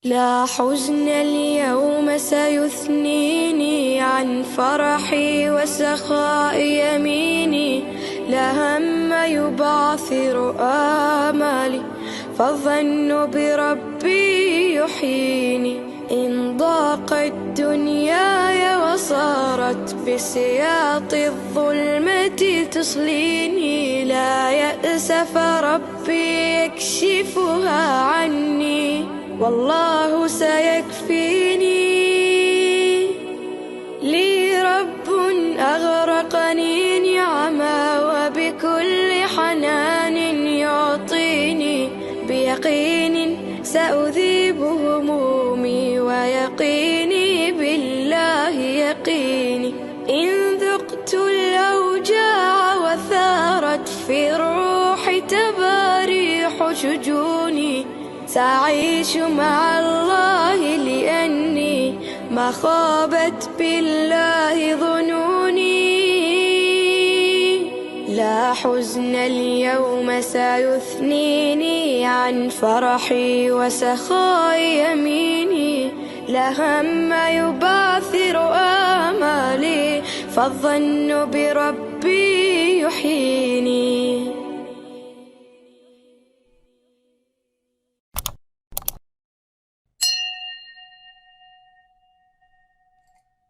لا حزن اليوم سيثنيني عن فرحي وسخاء يميني، لا هم يبعثر آمالي، فالظن بربي يحييني. إن ضاقت دنياي وصارت بسياط الظلمة تصليني، لا يأس فربي يكشفها عني، والله سيكفيني. لي رب أغرقني نعما وبكل حنان يعطيني، بيقين سأذيب همومي ويقيني بالله يقيني. إن ذقت الأوجاع وثارت في الروح تباريح شجوني، سأعيش مع الله لأني ما خابت بالله ظنوني. لا حزن اليوم سيثنيني عن فرحي وسخاء يميني، لا هم يبعثر آمالي، فالظن بربي يحييني.